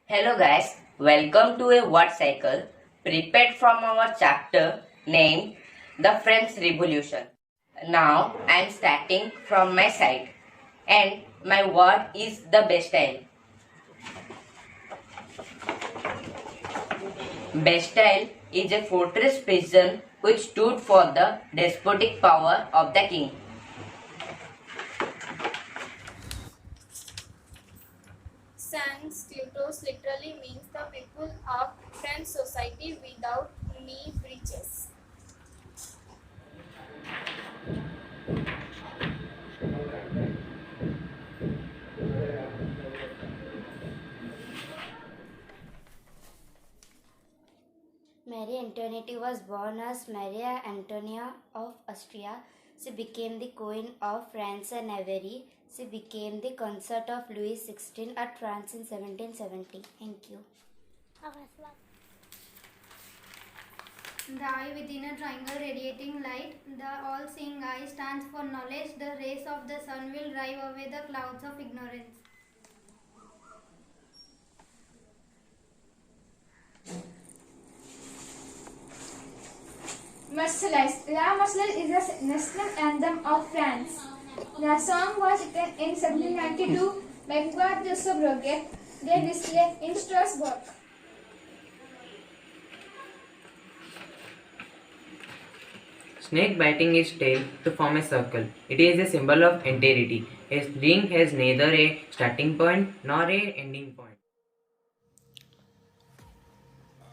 Hello guys, welcome to a word cycle prepared from our chapter named The French Revolution. Now I am starting from my side and my word is the Bastille. Bastille is a fortress prison which stood for the despotic power of the king. Sans-culottes literally means the people of French society without knee breeches. Marie Antoinette was born as Maria Antonia of Austria. She became the Queen of France and Navarre. She became the consort of Louis XVI at France in 1770. Thank you. The eye within a triangle radiating light, the all-seeing eye stands for knowledge. The rays of the sun will drive away the clouds of ignorance. Marseillaise. La Marseillaise is the national anthem of France. The song was written in 1792 by Claude de Soubreguet de Distillet in Strasbourg. Snake biting its tail to form a circle. It is a symbol of entirety. A ring has neither a starting point nor a ending point.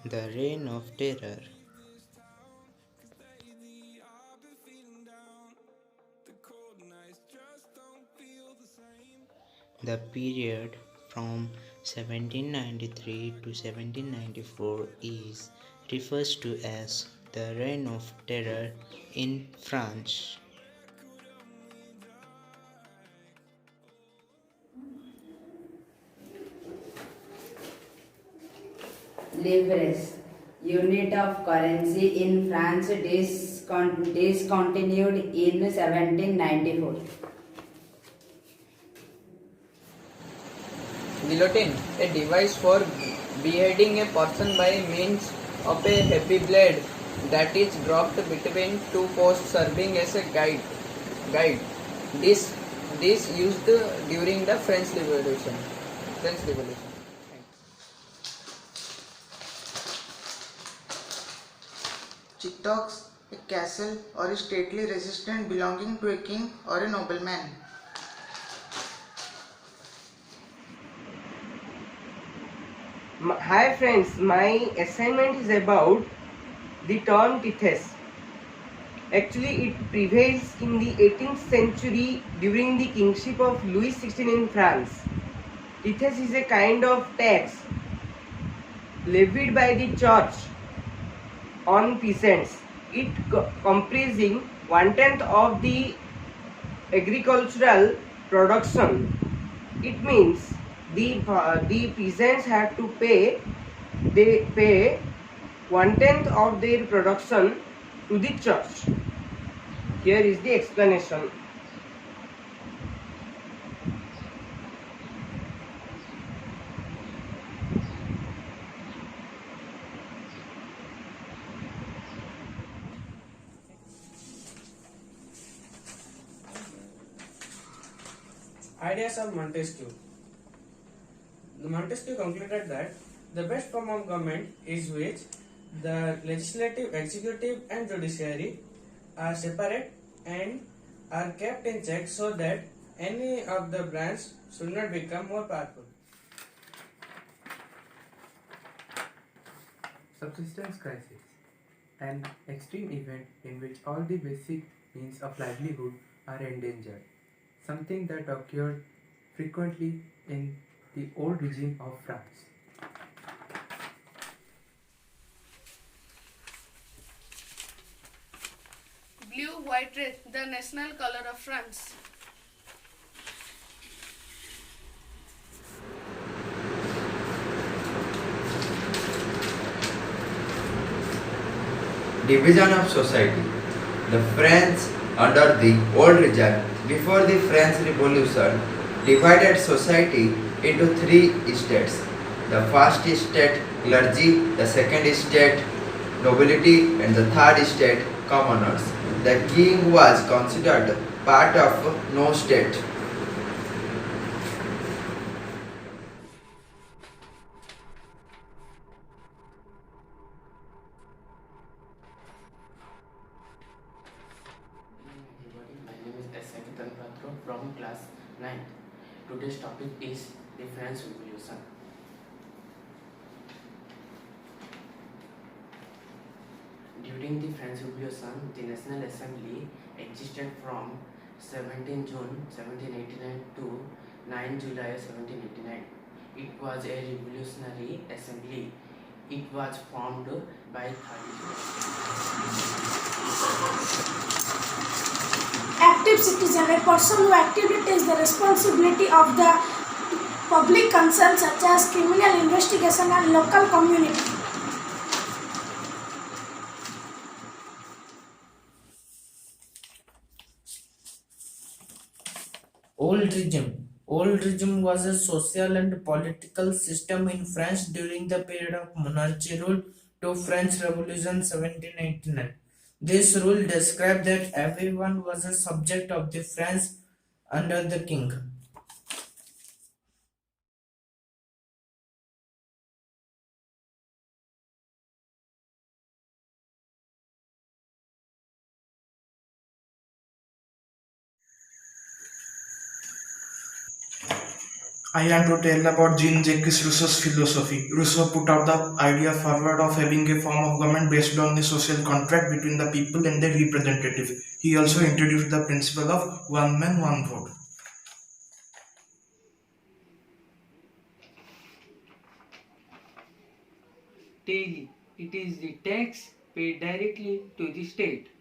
The Reign of Terror. The period from 1793 to 1794 is refers to as the Reign of Terror in France. Livres, unit of currency in France, discontinued in 1794. Guillotine, a device for beheading a person by means of a heavy blade that is dropped between two posts serving as a guide. This used during the French Revolution. Chittox, a castle or a stately residence belonging to a king or a nobleman. Hi friends, my assignment is about the term tithes. Actually, it prevails in the 18th century during the kingship of Louis XVI in France. Tithes is a kind of tax levied by the church on peasants. It comprising 1/10 of the agricultural production. It means the peasants have to pay 1/10 of their production to the church. Here is the explanation. Ideas of Montesquieu. Montesquieu concluded that the best form of government is which the legislative, executive and judiciary are separate and are kept in check so that any of the branches should not become more powerful. Subsistence crisis, an extreme event in which all the basic means of livelihood are endangered, something that occurred frequently in the old regime of France. Blue, white, red, the national color of France. Division of society. The French under the old regime before the French Revolution divided society into three estates: The first state clergy, the second state nobility, and the third state commoners. The king was considered part of no state. Everybody, my name is S.M. Tanpatro from class 9th. Today's topic is the French Revolution. During the French Revolution, the National Assembly existed from 17 June 1789 to 9 July 1789. It was a revolutionary assembly. It was formed by 30 Active citizen, a person who actively takes the responsibility of the public concern such as criminal investigation and local community. Old regime was a social and political system in France during the period of monarchy rule to French Revolution 1789. This rule described that everyone was a subject of the France under the king. I want to tell about Jean-Jacques Rousseau's philosophy. Rousseau put out the idea forward of having a form of government based on a social contract between the people and their representative. He also introduced the principle of one man, one vote. Daily, it is the tax paid directly to the state.